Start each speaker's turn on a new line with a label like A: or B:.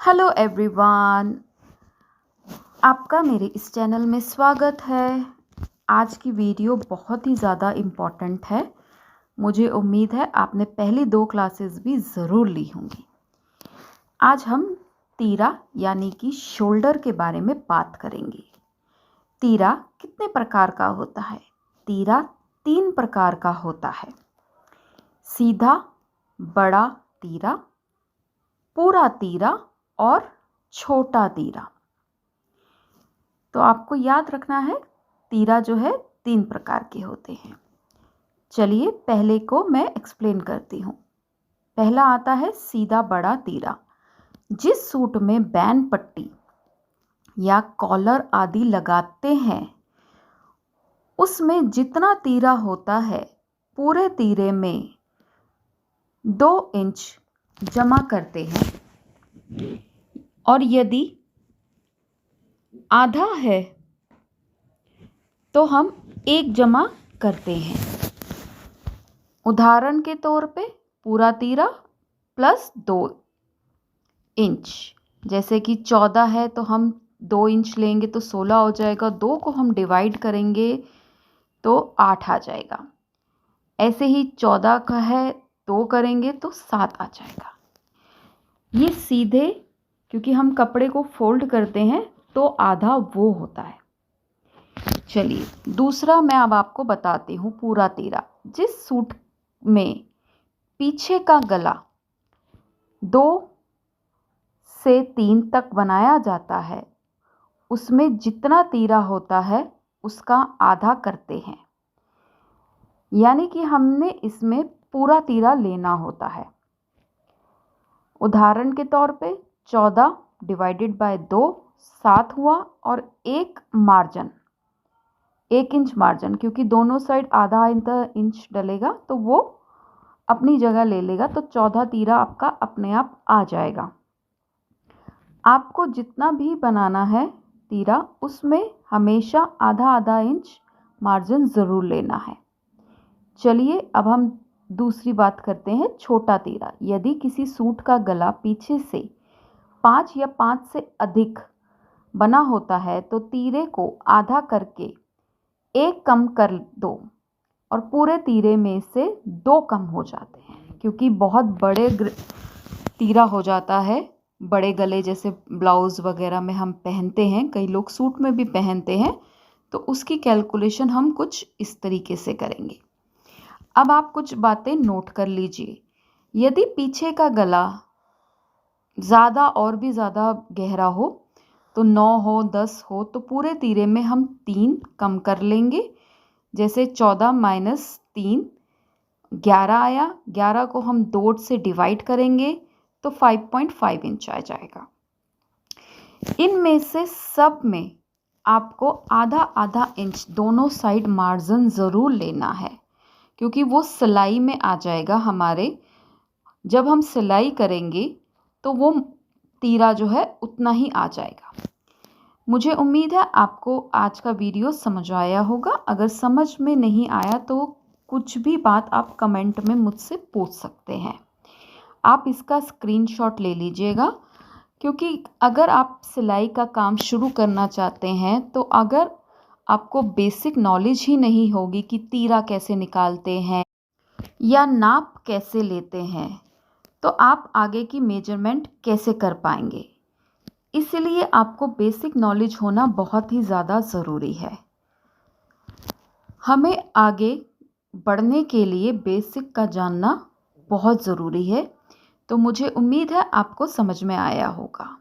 A: Hello everyone, आपका मेरे इस चैनल में स्वागत है। आज की वीडियो बहुत ही ज़्यादा इम्पॉर्टेंट है। मुझे उम्मीद है आपने पहली 2 क्लासेस भी ज़रूर ली होंगी। आज हम तीरा यानी कि शोल्डर के बारे में बात करेंगे। तीरा कितने प्रकार का होता है? तीरा 3 प्रकार का होता है। सीधा, बड़ा तीरा, पूरा तीरा और छोटा तीरा। तो आपको याद रखना है, तीरा जो है 3 प्रकार के होते हैं। चलिए पहले को मैं एक्सप्लेन करती हूँ। पहला आता है सीधा बड़ा तीरा। जिस सूट में बैन पट्टी या कॉलर आदि लगाते हैं, उसमें जितना तीरा होता है पूरे तीरे में 2 इंच जमा करते हैं, और यदि आधा है तो हम 1 जमा करते हैं। उदाहरण के तौर पे पूरा तीरा प्लस 2 इंच, जैसे कि 14 है तो हम 2 इंच लेंगे तो 16 हो जाएगा। 2 को हम डिवाइड करेंगे तो 8 आ जाएगा। ऐसे ही 14 का है 2 करेंगे तो 7 आ जाएगा। ये सीधे, क्योंकि हम कपड़े को फोल्ड करते हैं तो आधा वो होता है। चलिए दूसरा मैं अब आपको बताती हूँ पूरा तीरा। जिस सूट में पीछे का गला 2 से 3 तक बनाया जाता है, उसमें जितना तीरा होता है उसका आधा करते हैं, यानी कि हमने इसमें पूरा तीरा लेना होता है। उदाहरण के तौर पे 14 डिवाइडेड बाय 2 7 हुआ, और 1 मार्जिन 1 इंच मार्जिन, क्योंकि दोनों साइड आधा इंच डलेगा तो वो अपनी जगह ले लेगा, तो 14 तीरा आपका अपने आप आ जाएगा। आपको जितना भी बनाना है तीरा, उसमें हमेशा आधा इंच मार्जिन ज़रूर लेना है। चलिए अब हम दूसरी बात करते हैं, छोटा तीरा। यदि किसी सूट का गला पीछे से 5 या 5 से अधिक बना होता है तो तीरे को आधा करके 1 कम कर दो, और पूरे तीरे में से 2 कम हो जाते हैं, क्योंकि बहुत बड़े तीरा हो जाता है। बड़े गले जैसे ब्लाउज़ वगैरह में हम पहनते हैं, कई लोग सूट में भी पहनते हैं, तो उसकी कैलकुलेशन हम कुछ इस तरीके से करेंगे। अब आप कुछ बातें नोट कर लीजिए। यदि पीछे का गला ज़्यादा और भी ज़्यादा गहरा हो, तो 9 हो 10 हो, तो पूरे तीरे में हम 3 कम कर लेंगे। जैसे 14 माइनस 3 11 आया। 11 को हम 2 से डिवाइड करेंगे तो 5.5 इंच आ जाएगा। इनमें से सब में आपको आधा इंच दोनों साइड मार्जिन ज़रूर लेना है, क्योंकि वो सिलाई में आ जाएगा हमारे। जब हम सिलाई करेंगे तो वो तीरा जो है उतना ही आ जाएगा। मुझे उम्मीद है आपको आज का वीडियो समझ आया होगा। अगर समझ में नहीं आया तो कुछ भी बात आप कमेंट में मुझसे पूछ सकते हैं। आप इसका स्क्रीनशॉट ले लीजिएगा, क्योंकि अगर आप सिलाई का काम शुरू करना चाहते हैं तो अगर आपको बेसिक नॉलेज ही नहीं होगी कि तीरा कैसे निकालते हैं या नाप कैसे लेते हैं, तो आप आगे की मेजरमेंट कैसे कर पाएंगे। इसलिए आपको बेसिक नॉलेज होना बहुत ही ज़्यादा ज़रूरी है। हमें आगे बढ़ने के लिए बेसिक का जानना बहुत ज़रूरी है। तो मुझे उम्मीद है आपको समझ में आया होगा।